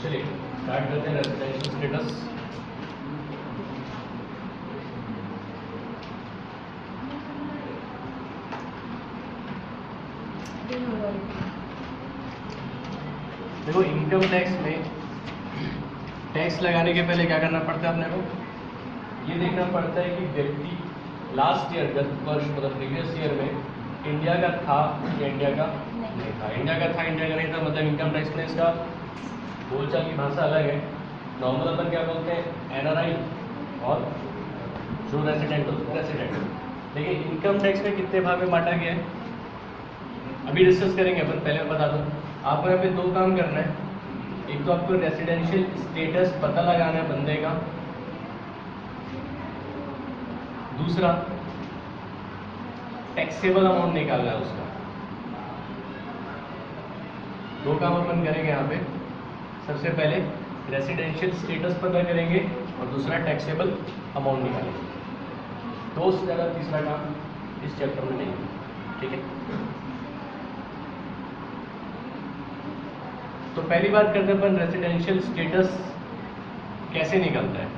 चलिए स्टार्ट करते हैं रेजिडेंशियल स्टेटस। देखो इनकम टैक्स में टैक्स लगाने के पहले क्या करना पड़ता है अपने को, ये देखना पड़ता है कि व्यक्ति लास्ट ईयर गत वर्ष मतलब प्रीवियस ईयर में इंडिया का था या इंडिया का नहीं था। इंडिया का था, इंडिया का नहीं था, मतलब इनकम टैक्स में इसका बोलचाल की भाषा अलग है। नॉर्मल अपन क्या बोलते हैं, एनआरआई और जो रेसिडेंट रेसिडेंट। लेकिन इनकम टैक्स में कितने भाग में बांटा गया है अभी डिस्कस करेंगे अपन। पहले मैं बता दूं आपको, यहाँ पे दो काम करना है। एक तो आपको रेसिडेंशियल स्टेटस पता लगाना है बंदे का, दूसरा टैक्सेबल अमाउंट निकालना है उसका। दो काम अपन करेंगे यहाँ पे। सबसे पहले रेसिडेंशियल स्टेटस पता करेंगे और दूसरा टैक्सेबल अमाउंट निकालेंगे। दो से ज़्यादा तीसरा काम इस चैप्टर में नहीं है, ठीक है। तो पहली बात करते हैं अपन रेसिडेंशियल स्टेटस कैसे निकलता है।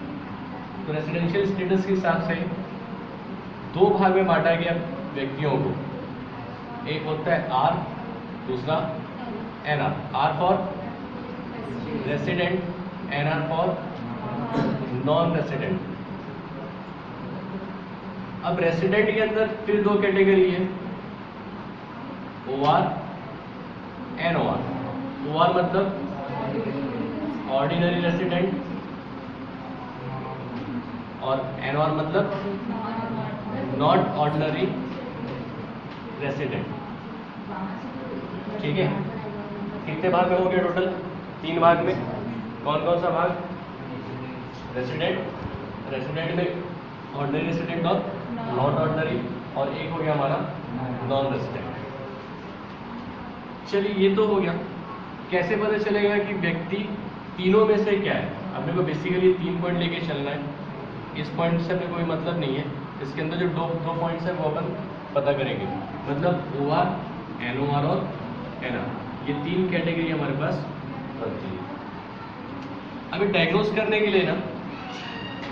तो रेसिडेंशियल स्टेटस के हिसाब से दो भाग में बांटा गया व्यक्तियों को। एक होता है आर, दूसरा NR. R for resident, NR for non resident. अब रेसिडेंट के अंदर फिर दो कैटेगरी है, ओआर, एनओआर। ओआर मतलब ऑर्डिनरी रेसिडेंट और एनओआर मतलब नॉट ऑर्डिनरी रेसिडेंट, ठीक है। कितने भाग में हो गए टोटल? तीन भाग में। कौन कौन सा भाग? रेसिडेंट, रेसिडेंट में ऑर्डिनरी रेसिडेंट और नॉट ऑर्डिनरी, और एक हो गया हमारा नॉन रेसिडेंट। चलिए ये तो हो गया। कैसे पता चलेगा कि व्यक्ति तीनों में से क्या है? अपने को बेसिकली 3 पॉइंट लेके चलना है। इस पॉइंट से हमें कोई मतलब नहीं है, इसके अंदर जो दो पॉइंट्स है वो अपन पता करेंगे। मतलब ओआर, एनओआर और एनआर, ये तीन कैटेगरी हमारे पास बनती है। अभी डायग्नोस करने के लिए ना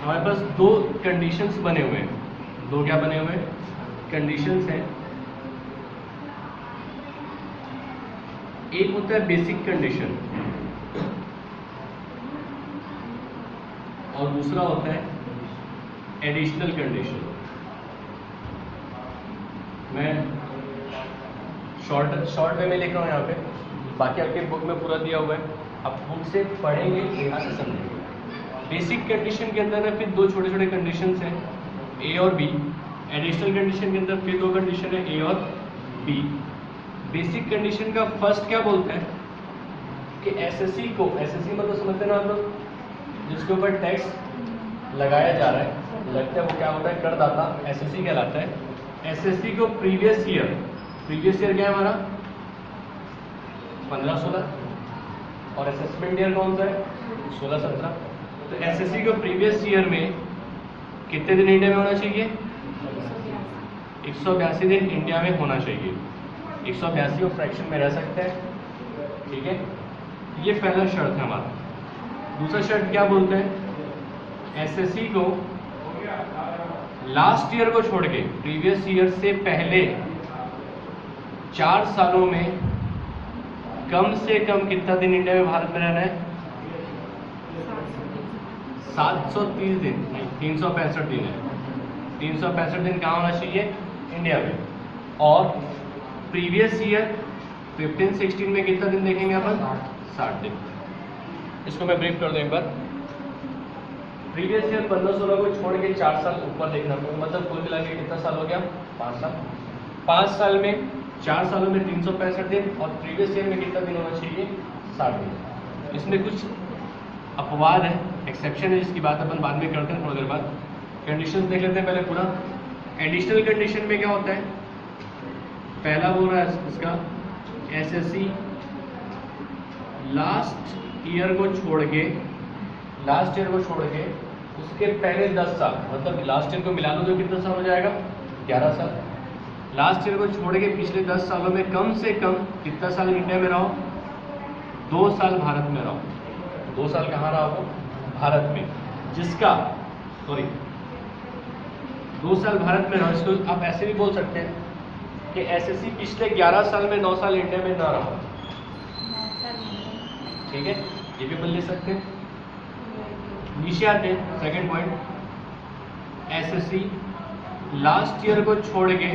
हमारे पास दो कंडीशंस बने हुए हैं। दो क्या बने हुए हैं? कंडीशंस हैं। एक होता है बेसिक कंडीशन और दूसरा होता है एडिशनल कंडीशन। मैं शॉर्ट वे में लिख रहा हूँ यहाँ पे, बाकी आपके बुक में पूरा दिया हुआ है। आप बुक से पढ़ेंगे, यहाँ से समझेंगे। बेसिक कंडीशन के अंदर ना फिर दो छोटे छोटे कंडीशंस हैं, ए और बी। एडिशनल कंडीशन के अंदर फिर दो कंडीशन है, ए और बी। बेसिक कंडीशन का फर्स्ट क्या बोलता है कि एसएससी को, एसएससी मतलब समझते ना आप लोग, जिसके ऊपर टैक्स लगाया जा रहा है, लगता है वो क्या होता है? करदाता, एसएससी कहलाता है। एसएससी को प्रीवियस ईयर क्या है हमारा? 15-16, और असेसमेंट ईयर कौन सा है? 16-17। तो एसएससी को प्रीवियस ईयर में कितने दिन इंडिया में होना चाहिए? 182 दिन इंडिया में होना चाहिए। 182 और फ्रैक्शन में रह सकते हैं, ठीक है। ये पहला शर्त है हमारा। दूसरा शर्त क्या बोलते हैं? एसएससी को लास्ट ईयर को छोड़ के, प्रीवियस ईयर से पहले 4 सालों में कम से कम कितना दिन इंडिया में, भारत में रहना है? 730 दिन नहीं, 365 दिन है। 365 दिन कहाँ होना चाहिए? इंडिया में। और प्रीवियस ईयर 15-16 में कितना दिन देखेंगे अपन? 60 दिन। इसको मैं ब्रीफ कर दूं एक बार। प्रीवियस ईयर 15-16 को छोड़ के 4 साल ऊपर देखना पड़ेगा, मतलब कुल मिला के कितना साल हो गया? 5 साल। 5 साल में 4 सालों में 365 दिन, और प्रीवियस ईयर में कितना दिन होना चाहिए? 60 दिन। इसमें कुछ अपवाद है, एक्सेप्शन है, जिसकी बात अपन बाद में करते हैं थोड़ी देर बाद। कंडीशन देख लेते हैं पहले पूरा। एडिशनल कंडीशन में क्या होता है? पहला बोल रहा है इसका, एसएससी लास्ट ईयर को छोड़ के उसके पहले 10 साल, मतलब लास्ट ईयर को मिला लो तो कितना साल हो जाएगा? 11 साल। लास्ट ईयर को छोड़ के पिछले 10 सालों में कम से कम कितना साल इंडिया में रहो? 2 साल भारत में रहो। 2 साल कहाँ रहा वो? भारत में। जिसका 2 साल भारत में रहा, इसको आप ऐसे भी बोल सकते हैं कि एसएससी पिछले 11 साल में 9 साल इंडिया में ना रहा। ठीक है, ये भी बोल ले सकते हैं। नीचे आते हैं second point, SSC last year को छोड़ के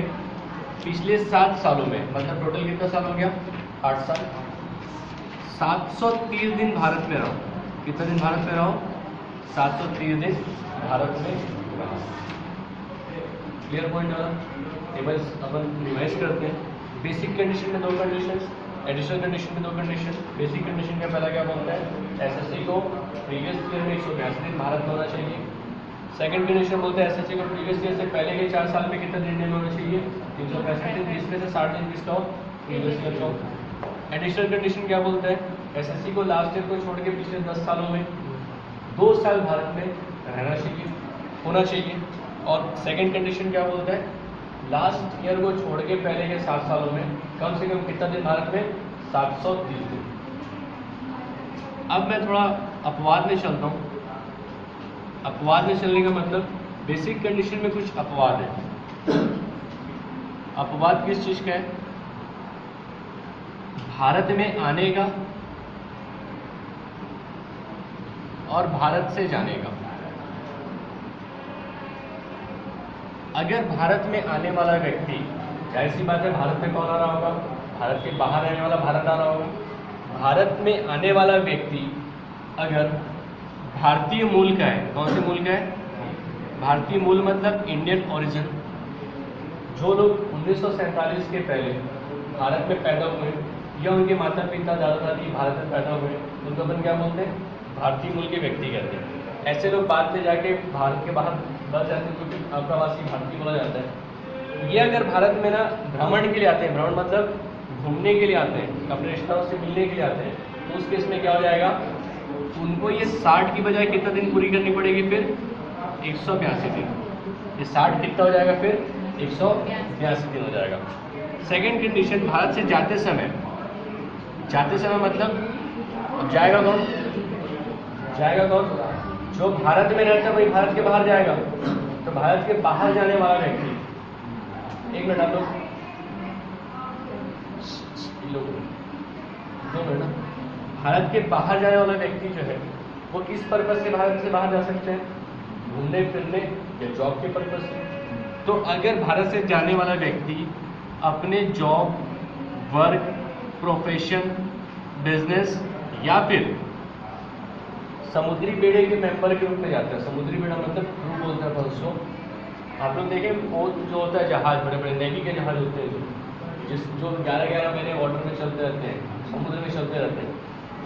पिछले 7 सालों में, मतलब टोटल कितना साल हो गया? 8 साल, 730 दिन भारत में रहो। कितने दिन भारत में रहो? 730 दिन भारत में रहो। क्लियर पॉइंट वाला? टेबल्स अपन रिवाइज करते हैं। बेसिक कंडीशन में 2 कंडीशन, एडिशनल कंडीशन में 2 कंडीशन। बेसिक कंडीशन का पहला क्या बोलता है? एसएससी को प्रीवियस ईयर में 182 दिन भारत में होना चाहिए। सेकंड कंडीशन बोलते हैं एसएससी को प्रीवियस ईयर से पहले के 4 साल में कितना दिन इंडिया में होना चाहिए? 365 दिन, जिसमें से 60 दिन किसका हो? प्रीवियस ईयर का। एडिशनल कंडीशन क्या बोलता है? एसएससी को लास्ट ईयर को छोड़ के पिछले 10 सालों में 2 साल भारत में रहना चाहिए, होना चाहिए। और सेकंड कंडीशन क्या बोलता है? लास्ट ईयर को छोड़ के पहले के 7 सालों में कम से कम कितना दिन भारत में? 730 दिन। अब मैं थोड़ा अपवाद में चलता हूँ। अपवाद में चलने का मतलब, बेसिक कंडीशन में कुछ अपवाद है। अपवाद किस चीज़ का है? भारत में आने का और भारत से जाने का। अगर भारत में आने वाला व्यक्ति, जाहिर सी बात है भारत में कौन आ रहा होगा? भारत के बाहर रहने वाला भारत आ रहा होगा। भारत में आने वाला व्यक्ति अगर भारतीय मूल का है, कौन से मूल का है? भारतीय मूल मतलब इंडियन ओरिजिन। जो लोग 1947 के पहले भारत में पैदा हुए या उनके माता पिता दादा दादी भारत में पैदा हुए, उनको अपन क्या बोलते हैं? भारतीय मूल के व्यक्ति कहते हैं। ऐसे लोग बाद में जाके भारत के बाहर बस जाते हैं, क्योंकि अप्रवासी भारतीय बोला जाता है। ये अगर भारत में ना भ्रमण के लिए आते हैं, भ्रमण मतलब घूमने के लिए आते हैं, अपने रिश्तेदारों से मिलने के लिए आते हैं, तो उस केस में क्या हो जाएगा? उनको ये 60 की बजाय कितना दिन पूरी करनी पड़ेगी? फिर 182 दिन। ये 60 कितना हो जाएगा? फिर 182 दिन हो जाएगा। सेकेंड कंडीशन, भारत से जाते समय मतलब अब जाएगा कौन? जो भारत में रहता है वही भारत के बाहर जाएगा। तो भारत के बाहर जाने वाला व्यक्ति, एक मिनट आप लोग, 2 मिनट। भारत के बाहर जाने वाला व्यक्ति जो है वो किस पर्पज से भारत से बाहर जा सकते हैं? घूमने फिरने या जॉब के पर्पज से। तो अगर भारत से जाने वाला व्यक्ति अपने जॉब, वर्क, प्रोफेशन, बिजनेस या फिर समुद्री बेड़े के मेंबर के रूप में जाता है। समुद्री बेड़ा मतलब क्रू बोलते हैं उसको। आप लोग देखें वो जो होता है जहाज, बड़े बड़े नेवी के जहाज होते हैं जो 11-11 महीने वाटर में चलते रहते हैं, समुद्र में चलते रहते हैं,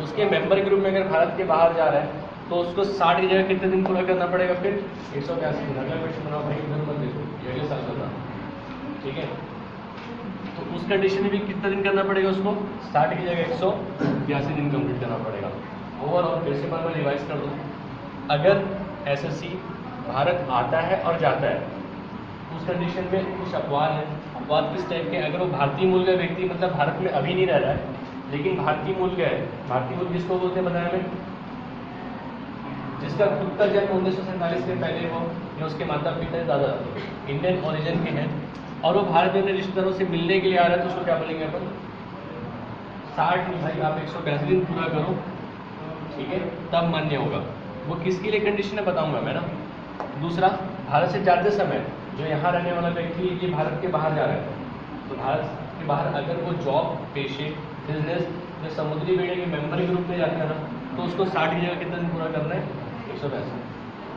उसके मेंबर के रूप में अगर भारत के बाहर जा रहा है तो उसको 60 की जगह कितने दिन पूरा करना पड़ेगा? फिर 182 दिन। अगला क्वेश्चन बनाओ भाई, इधर मत देखो, ये अगले साल करना। ठीक है, तो उस कंडीशन में भी कितना दिन करना पड़ेगा उसको? 60 की जगह 182 दिन कंप्लीट करना पड़ेगा। ओवरऑल फिर से मैं रिवाइज कर दूँ, अगर एसएससी भारत आता है और जाता है उस कंडीशन में कुछ अपवाद है। अपवाद किस टाइप के? अगर वो भारतीय मूल का व्यक्ति, मतलब भारत में अभी नहीं रह रहा है लेकिन भारतीय मूल का है। भारतीय मूल किसको बोलते हैं बताया मैं? जिसका खुद का जन्म 1947 से पहले हो या उसके माता पिता दादा इंडियन ओरिजिन के हैं और वो भारत में अपने रिश्तेदारों से मिलने के लिए आ रहा है, तो उसको क्या बोलेंगे अपन? 60 नहीं भाई, आप 182 दिन पूरा करो, ठीक है, तब मान्य होगा। वो किसके लिए कंडीशन है बताऊंगा मैं ना। दूसरा, भारत से जाते समय जो यहाँ रहने वाला व्यक्ति ये भारत के बाहर जा रहा है, तो भारत के बाहर अगर वो जॉब, पेशे, बिजनेस या समुद्री बेड़े के मेंबर के रूप में जाता है ना, तो उसको 60 की जगह कितना दिन पूरा करना है? 182।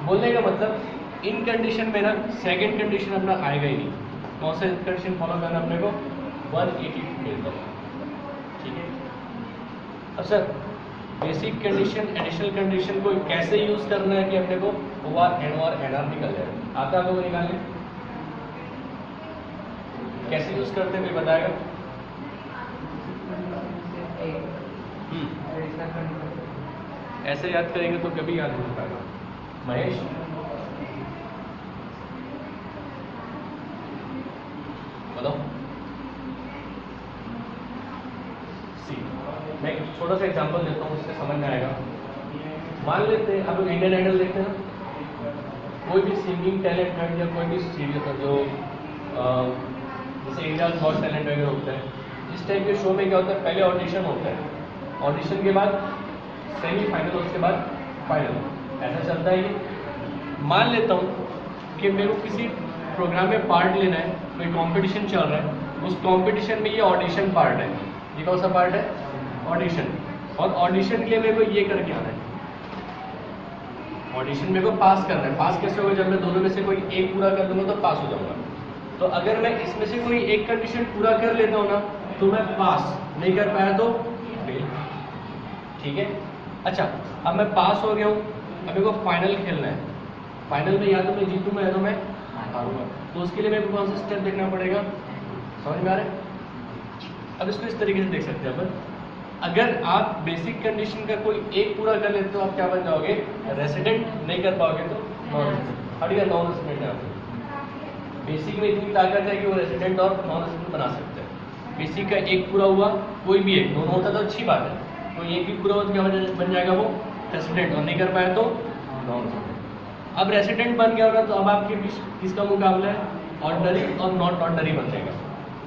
बोलने का मतलब इन कंडीशन में ना सेकंड कंडीशन अपना आएगा ही नहीं। कौन सा कंडीशन फॉलो करना अपने को? 180 डेज तक। ठीक है, अब sir basic condition, additional condition को कैसे यूज करना है कि अपने को OR, NOR, NR निकल जाए? आता है लोगों निकालने? कैसे यूज करते हैं कोई बताएगा? ऐसे याद करेंगे तो कभी याद नहीं पाएगा। महेश, बताओ। मैं एक छोटा सा एग्जांपल देता हूँ, उससे समझ में आएगा। मान लेते हैं आप लोग इंडियन आइडल देखते हैं ना, कोई भी सिंगिंग टैलेंट है या कोई भी सीरियल जो जैसे इंडिया गॉट टैलेंट वगैरह होता है, इस टाइप के शो में क्या होता है, पहले ऑडिशन होता है, ऑडिशन के बाद सेमीफाइनल, उसके बाद फाइनल, ऐसा चलता है ये। मान लेता हूँ कि मेरे को किसी प्रोग्राम में पार्ट लेना है, कोई कंपटीशन चल रहा है, उस कंपटीशन में ये ऑडिशन पार्ट है। ये कौन सा पार्ट है? ऑडिशन। और ऑडिशन के लिए मेरे को ये करके आना है, ऑडिशन मेरे को पास करना है। पास कैसे होगा? जब मैं दोनों में से कोई एक पूरा कर दूंगा तो पास हो जाऊंगा। तो अगर मैं इसमें से कोई एक कंडीशन पूरा कर लेता हूँ ना, तो मैं पास, नहीं कर पाया तो फेल। ठीक है, अच्छा अब मैं पास हो गया हूँ, अब मेरे को फाइनल खेलना है। फाइनल में या तो मैं जीतूंगा या तो मैं हारूंगा। तो उसके लिए मेरे को कौन सा स्टेप देखना पड़ेगा? समझ में आ रहा है? अब इसको इस तरीके से देख सकते हैं अपन, अगर आप बेसिक कंडीशन का कोई एक पूरा कर लेते हो, आप क्या बन जाओगे? रेसिडेंट। नहीं कर पाओगे तो नॉन रेसिडेंट। हट गया नॉन रेसिडेंट है। बेसिक में इतनी ताकत है कि वो रेसिडेंट और नॉन रेसिडेंट बना सकते हैं। बेसिक का एक पूरा हुआ, कोई भी एक, दोनों होता तो अच्छी बात है। कोई एक भी पूरा हुआ तो क्या बन जाएगा? वो रेसिडेंट। और नहीं कर पाया तो नॉन रेसिडेंट। अब रेसिडेंट बन गया होगा तो अब आपके बीच किसका मुकाबला है? ऑर्डनरी और नॉट ऑर्डनरी बन जाएगा।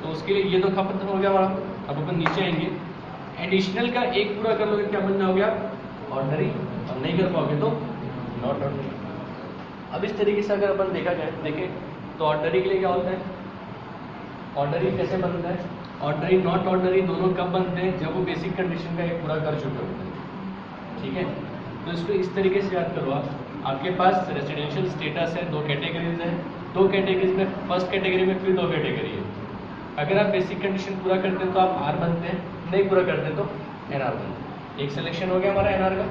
तो उसके लिए ये तो खत्म हो गया हमारा। अब अपन नीचे आएंगे, एडिशनल का एक पूरा कर लोगे क्या बन जाओगे आप? ऑर्डनरी। और नहीं कर पाओगे तो नॉट ऑर्डनरी। अब इस तरीके से अगर अपन देखा जाए, देखें तो ऑर्डनरी के लिए क्या होता है? ऑर्डनरी कैसे बनता है? ऑर्डनरी नॉट ऑर्डनरी दोनों कब बनते हैं? जब वो बेसिक कंडीशन का एक पूरा कर चुके होते हैं। ठीक है, तो इसको इस तरीके से याद करो आप। आपके पास रेसिडेंशियल स्टेटस है, दो कैटेगरीज है, दो कैटेगरीज में फर्स्ट कैटेगरी में फिर दो कैटेगरी है। अगर आप बेसिक कंडीशन पूरा करते हैं तो आप आर बनते हैं, नहीं पूरा करते तो एनआर बनते हैं। एक सिलेक्शन हो गया हमारा एनआर का।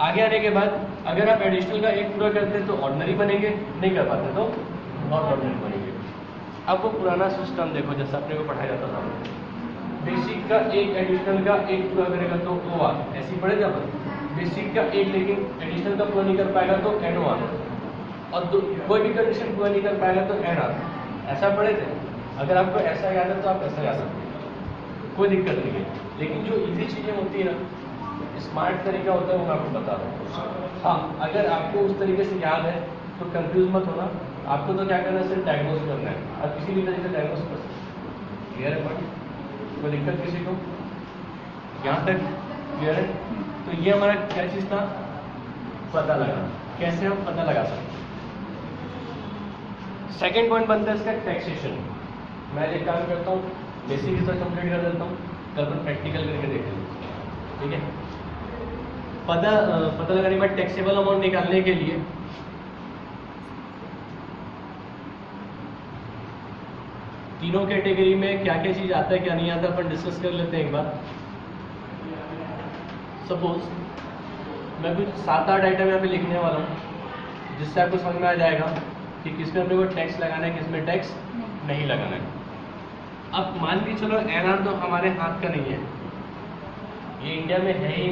आगे आने के बाद अगर आप एडिशनल का एक पूरा करते हैं तो ऑर्डनरी बनेंगे, नहीं कर पाते तो नॉट ऑर्डनरी बनेंगे। अब वो पुराना सिस्टम देखो जैसा अपने को पढ़ाया जाता था, बेसिक का एक, एडिशनल का एक पूरा करेगा तो ओ आर, ऐसे ही पढ़े जाता। बेसिक का एक लेकिन एडिशनल का पूरा नहीं कर पाएगा तो एन ओ आर, और कोई भी कंडीशन पूरा नहीं कर पाएगा तो एन आर। ऐसा पढ़े थे। अगर आपको ऐसा याद है तो आप ऐसा याद रखो, कोई दिक्कत नहीं है। लेकिन जो इजी चीज़ें होती है ना, स्मार्ट तरीका होता है वो मैं आपको बता रहा हूँ। हाँ, अगर आपको उस तरीके से याद है तो कंफ्यूज मत होना। आपको तो क्या करना है? सिर्फ डायग्नोज करना है। आप किसी भी तरीके से डायग्नोज कर सकते हैं। क्लियर है पॉइंट? कोई दिक्कत किसी को? यहाँ तक क्लियर है? तो ये हमारा क्या चीज़ था? पता लगाना। कैसे हम पता लगा सकते हैं? सेकेंड पॉइंट बनता है इसका टैक्सेशन। मैं एक काम करता हूँ, बेसिक रिसर्च कंप्लीट कर देता हूँ, कल पर प्रैक्टिकल करके देख लेंगे। ठीक है, पता लगाने के बाद टैक्सेबल अमाउंट निकालने के लिए तीनों कैटेगरी में क्या क्या चीज़ आता है क्या नहीं आता अपन डिस्कस कर लेते हैं एक बार। सपोज मैं कुछ 7-8 आइटम यहाँ पे लिखने वाला हूँ, जिससे आपको समझ में आ जाएगा कि किसमें अपने को टैक्स लगाना है, किसमें टैक्स नहीं लगाना है। अब मान के चलो एनआर तो हमारे हाथ का नहीं है, ये इंडिया में है ही,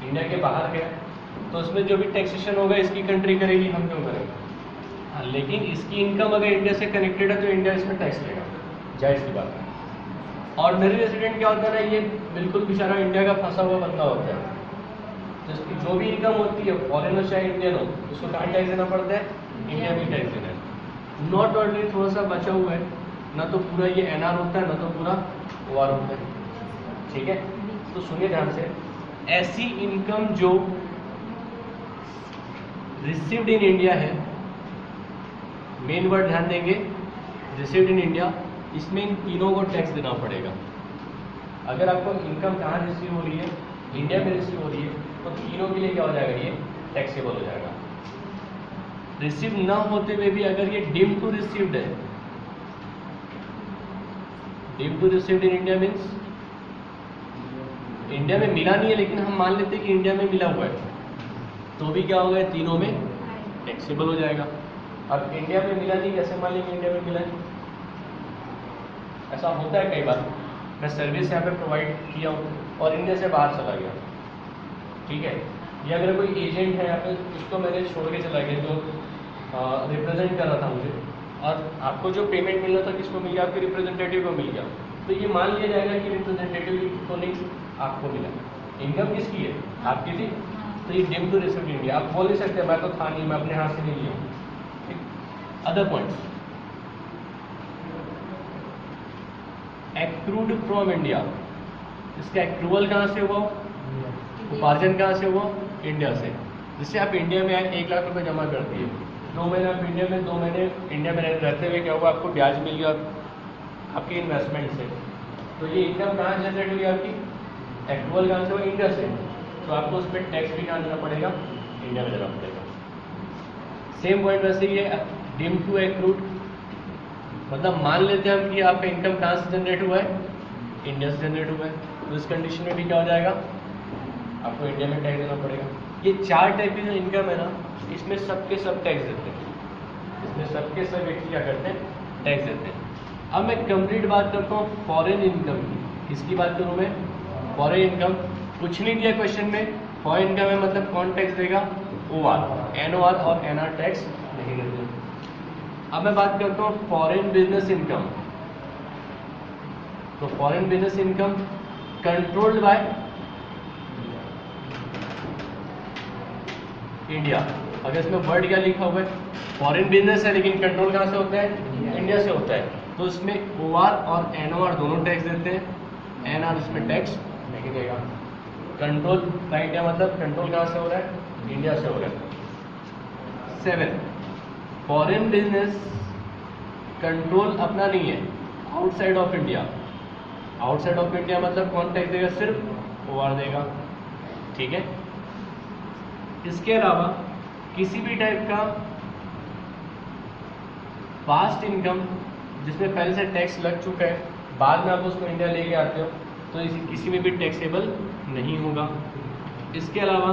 इंडिया के बाहर है, तो उसमें जो भी टैक्सेशन होगा इसकी कंट्री करेगी, हम क्यों करेंगे? हाँ, लेकिन इसकी इनकम अगर इंडिया से कनेक्टेड है तो इंडिया इसमें टैक्स लेगा, जाहिर सी बात है। ऑर्डिनरी रेसिडेंट क्या होता है ना, ये बिल्कुल बेचारा इंडिया का फंसा हुआ बंदा होता है, जिसकी जो भी इनकम होती है, फॉरेन हो चाहे इंडियन हो, उसको कहाँ टैक्स देना पड़ता है? इंडिया में टैक्स देना है। नॉट ऑर्डिनरी थोड़ा सा बचा हुआ है, ना तो पूरा ये एनआर होता है ना तो पूरा ओआर होता है। ठीक है, तो सुनिए ध्यान से, ऐसी इनकम जो रिसीव्ड इन इंडिया है, मेन वर्ड ध्यान देंगे, रिसीव्ड इन इंडिया, इसमें इन तीनों को टैक्स देना पड़ेगा। अगर आपको इनकम कहाँ रिसीव हो रही है? इंडिया में रिसीव हो रही है, तो तीनों के लिए क्या हो जाएगा? ये टैक्सेबल हो जाएगा। रिसीव ना होते हुए भी अगर ये डीम टू रिसीव्ड है, deem to received in India means India में मिला नहीं है, लेकिन हम मान लेते हैं कि इंडिया में मिला हुआ है, तो भी क्या होगा? तीनों में टैक्सेबल हो जाएगा। अब इंडिया में मिला नहीं, कैसे मान लेंगे इंडिया में मिला है? ऐसा होता है कई बार, मैं सर्विस यहाँ पे प्रोवाइड किया हूँ और इंडिया से बाहर चला गया, ठीक है, या अगर कोई एजेंट है यहाँ पे, उसको मैंने छोड़ के चला गया जो रिप्रेजेंट कर रहा था मुझे, और आपको जो पेमेंट मिलना था किसको मिल गया? आपके रिप्रेजेंटेटिव को मिल गया, तो ये मान लिया जाएगा कि रिप्रेजेंटेटिव को नहीं आपको मिला। इनकम किसकी है? आपकी थी। तो ये डिम टू रिसीव्ड इंडिया, आप बोल नहीं सकते मैं तो था नहीं, मैं अपने हाथ से नहीं लिया हूँ। Other points, accrued from India, इसका एक्रूवल कहाँ से हुआ? उपार्जन कहाँ से हुआ? इंडिया से। जिससे आप इंडिया में आए 1 लाख रुपए जमा कर दिए, 2 महीने आप इंडिया में, 2 महीने इंडिया में रहते हुए क्या हुआ? आपको ब्याज मिल गया आपके इन्वेस्टमेंट से। तो ये इनकम कहाँ जनरेट हुई आपकी? एक्रूवल कहाँ से हुआ? इंडिया से। तो आपको उस पर टैक्स भी कहाँ देना पड़ेगा? इंडिया में देना पड़ेगा। सेम पॉइंट वैसे ही है, डिम टू एक्रूड, मतलब मान लेते हैं हम कि आपका इनकम कहाँ से जनरेट हुआ है? इंडिया से जनरेट हुआ है। तो इस कंडीशन में भी क्या हो जाएगा? आपको इंडिया में टैक्स देना पड़ेगा। ये 4 टाइप की जो इनकम है ना, इसमें सबके सब टैक्स देते हैं, इसमें सबके सब व्यक्ति क्या करते हैं? टैक्स देते हैं। अब मैं कंप्लीट बात करता हूँ फॉरेन इनकम की। इसकी बात करूँ मैं, फॉरेन इनकम कुछ नहीं दिया क्वेश्चन में, फॉरेन इनकम है मतलब कौन टैक्स देगा? OR, NOR और NR टैक्स नहीं देते। अब मैं बात करता हूँ फॉरेन बिजनेस इनकम। तो foreign business income controlled by India. अगर इसमें वर्ड क्या लिखा हुआ है? फॉरेन बिजनेस है, लेकिन कंट्रोल कहाँ से होता है? इंडिया से होता है। तो इसमें OR और NOR दोनों टैक्स देते हैं, NR इसमें टैक्स नहीं देगा। कंट्रोल बाय इंडिया मतलब कंट्रोल कहाँ से हो रहा है? इंडिया से हो रहा है। 7, फॉरेन बिजनेस कंट्रोल अपना नहीं है, outside of India. Outside of India मतलब कौन टैक्स देगा? सिर्फ OR देगा। ठीक है। इसके अलावा किसी भी टाइप का फास्ट इनकम जिसमें पहले से टैक्स लग चुका है, बाद में आप उसको इंडिया लेके आते हो, तो किसी में भी टैक्सेबल नहीं होगा। इसके अलावा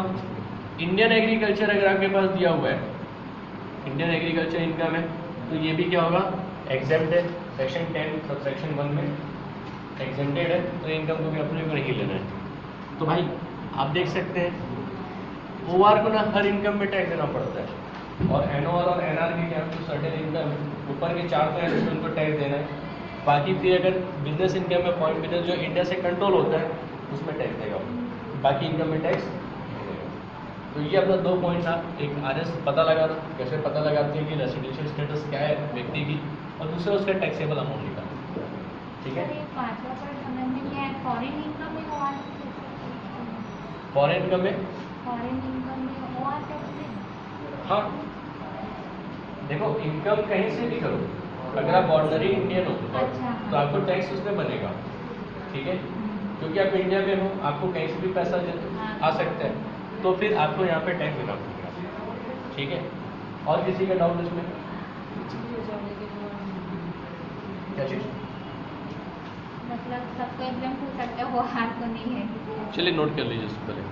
इंडियन एग्रीकल्चर अगर आपके पास दिया हुआ है, इंडियन एग्रीकल्चर इनकम है, तो ये भी क्या होगा? एग्जेम्प्ट है। सेक्शन 10 सबसेक्शन 1 में एग्जेम्प्टेड है, तो इनकम को भी अपने को नहीं लेना है। तो भाई आप देख सकते हैं OR को ना हर इनकम में टैक्स देना पड़ता है, और NOR और NR की क्या है? सर्टेन इनकम ऊपर के 4 हैं जिसमें उनको टैक्स देना है। बाकी फिर अगर बिजनेस इनकम में फॉरेन बिजनेस जो इंडिया से कंट्रोल होता है उसमें टैक्स देगा, बाकी इनकम में टैक्स नहीं देगा। तो ये अपना 2 पॉइंट्स आप एक RS पता लगाना, कैसे पता लगाते हैं कि रेसिडेंशियल स्टेटस क्या है व्यक्ति की, और दूसरा उसका टैक्सेबल अमाउंट निकालना। ठीक है। फॉरेन इनकम में हाँ, देखो इनकम कहीं से भी करो, अगर आप ऑर्डिनरी इंडियन हो तो आपको टैक्स उसमें बनेगा। ठीक है, क्योंकि आप इंडिया में हो, आपको कहीं से भी पैसा आ सकता है, तो फिर आपको यहाँ पे टैक्स देना पड़ेगा। ठीक है। और किसी का डाउट इसमें? क्या चीज़? मतलब सबको एकदम हो सकता है, वो हाथ को नहीं है। चलिए नोट कर लीजिए इसको पहले।